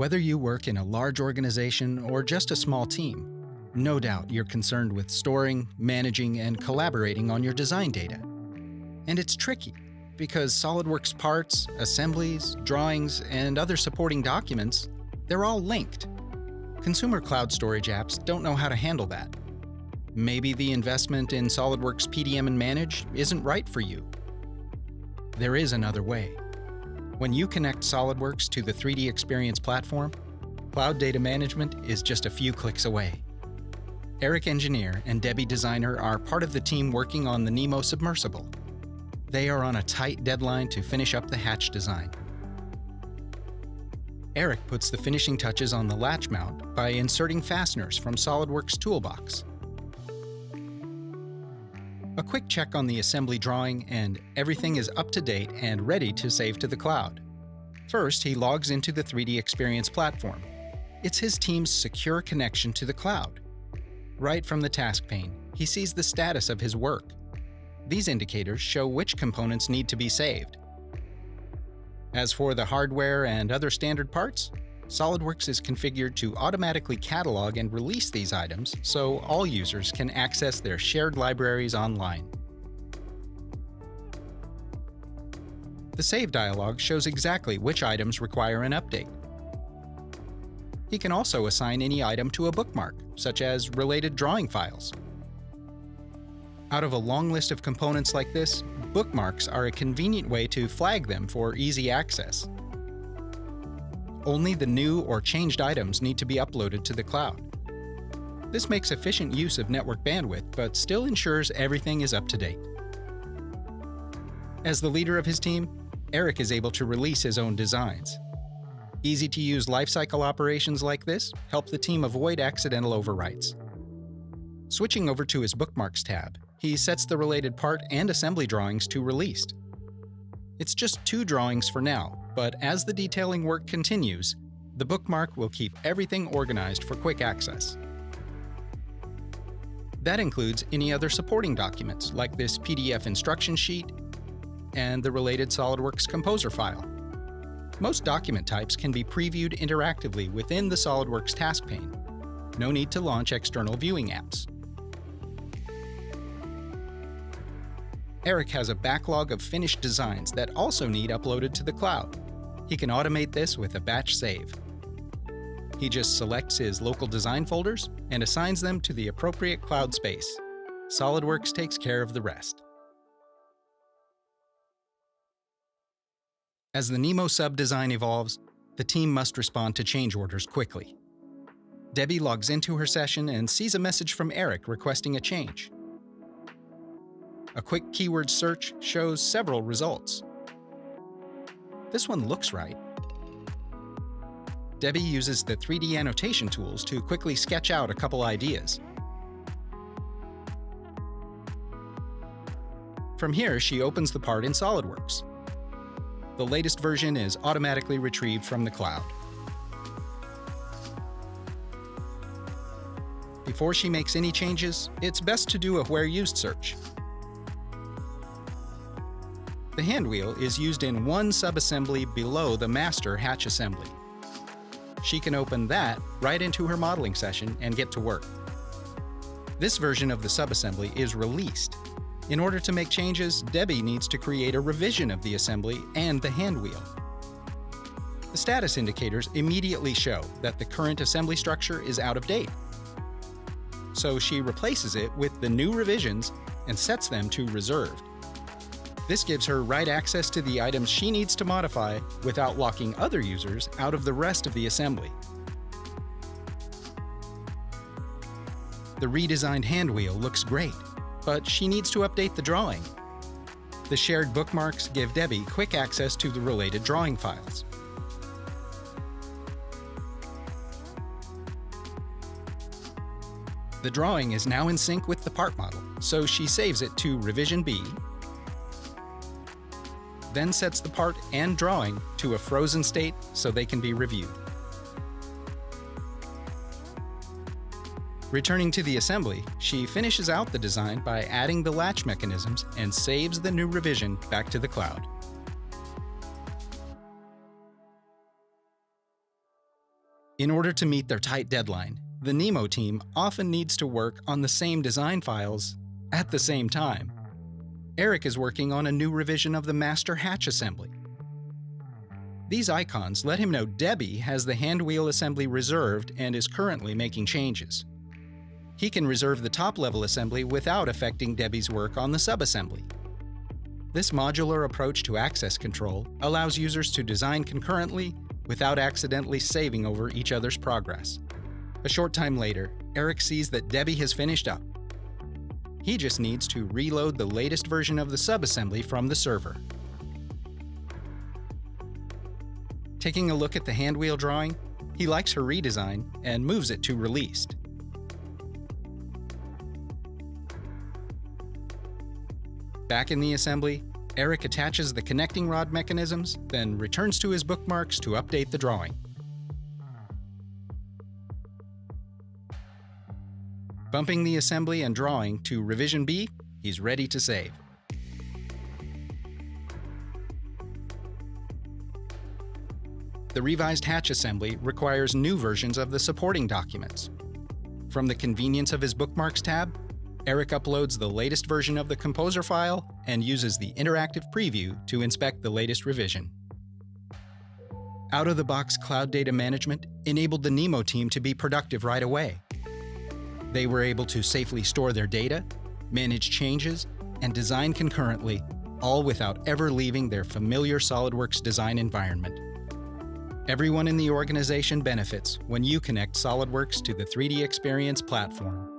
Whether you work in a large organization or just a small team, no doubt you're concerned with storing, managing, and collaborating on your design data. And it's tricky, because SOLIDWORKS parts, assemblies, drawings, and other supporting documents, they're all linked. Consumer cloud storage apps don't know how to handle that. Maybe the investment in SOLIDWORKS PDM and Manage isn't right for you. There is another way. When you connect SOLIDWORKS to the 3DEXPERIENCE platform, cloud data management is just a few clicks away. Eric Engineer and Debbie Designer are part of the team working on the Nemo submersible. They are on a tight deadline to finish up the hatch design. Eric puts the finishing touches on the latch mount by inserting fasteners from SOLIDWORKS Toolbox. A quick check on the assembly drawing, and everything is up to date and ready to save to the cloud. First, he logs into the 3DEXPERIENCE platform. It's his team's secure connection to the cloud. Right from the task pane, he sees the status of his work. These indicators show which components need to be saved. As for the hardware and other standard parts, SOLIDWORKS is configured to automatically catalog and release these items so all users can access their shared libraries online. The Save dialog shows exactly which items require an update. He can also assign any item to a bookmark, such as related drawing files. Out of a long list of components like this, bookmarks are a convenient way to flag them for easy access. Only the new or changed items need to be uploaded to the cloud. This makes efficient use of network bandwidth, but still ensures everything is up to date. As the leader of his team, Eric is able to release his own designs. Easy-to-use lifecycle operations like this help the team avoid accidental overwrites. Switching over to his Bookmarks tab, he sets the related part and assembly drawings to Released. It's just 2 drawings for now, but as the detailing work continues, the bookmark will keep everything organized for quick access. That includes any other supporting documents, like this PDF instruction sheet and the related SOLIDWORKS Composer file. Most document types can be previewed interactively within the SOLIDWORKS task pane. No need to launch external viewing apps. Eric has a backlog of finished designs that also need uploaded to the cloud. He can automate this with a batch save. He just selects his local design folders and assigns them to the appropriate cloud space. SOLIDWORKS takes care of the rest. As the Nemo sub-design evolves, the team must respond to change orders quickly. Debbie logs into her session and sees a message from Eric requesting a change. A quick keyword search shows several results. This one looks right. Debbie uses the 3D annotation tools to quickly sketch out a couple ideas. From here, she opens the part in SOLIDWORKS. The latest version is automatically retrieved from the cloud. Before she makes any changes, it's best to do a where used search. The hand wheel is used in one subassembly below the master hatch assembly. She can open that right into her modeling session and get to work. This version of the subassembly is released. In order to make changes, Debbie needs to create a revision of the assembly and the hand wheel. The status indicators immediately show that the current assembly structure is out of date. So she replaces it with the new revisions and sets them to reserved. This gives her right access to the items she needs to modify without locking other users out of the rest of the assembly. The redesigned hand wheel looks great, but she needs to update the drawing. The shared bookmarks give Debbie quick access to the related drawing files. The drawing is now in sync with the part model, so she saves it to Revision B, then sets the part and drawing to a frozen state so they can be reviewed. Returning to the assembly, she finishes out the design by adding the latch mechanisms and saves the new revision back to the cloud. In order to meet their tight deadline, the Nemo team often needs to work on the same design files at the same time. Eric is working on a new revision of the master hatch assembly. These icons let him know Debbie has the handwheel assembly reserved and is currently making changes. He can reserve the top-level assembly without affecting Debbie's work on the subassembly. This modular approach to access control allows users to design concurrently without accidentally saving over each other's progress. A short time later, Eric sees that Debbie has finished up. He just needs to reload the latest version of the subassembly from the server. Taking a look at the handwheel drawing, he likes her redesign and moves it to released. Back in the assembly, Eric attaches the connecting rod mechanisms, then returns to his bookmarks to update the drawing. Bumping the assembly and drawing to revision B, he's ready to save. The revised hatch assembly requires new versions of the supporting documents. From the convenience of his Bookmarks tab, Eric uploads the latest version of the Composer file and uses the interactive preview to inspect the latest revision. Out-of-the-box cloud data management enabled the Nemo team to be productive right away. They were able to safely store their data, manage changes, and design concurrently, all without ever leaving their familiar SOLIDWORKS design environment. Everyone in the organization benefits when you connect SOLIDWORKS to the 3DEXPERIENCE platform.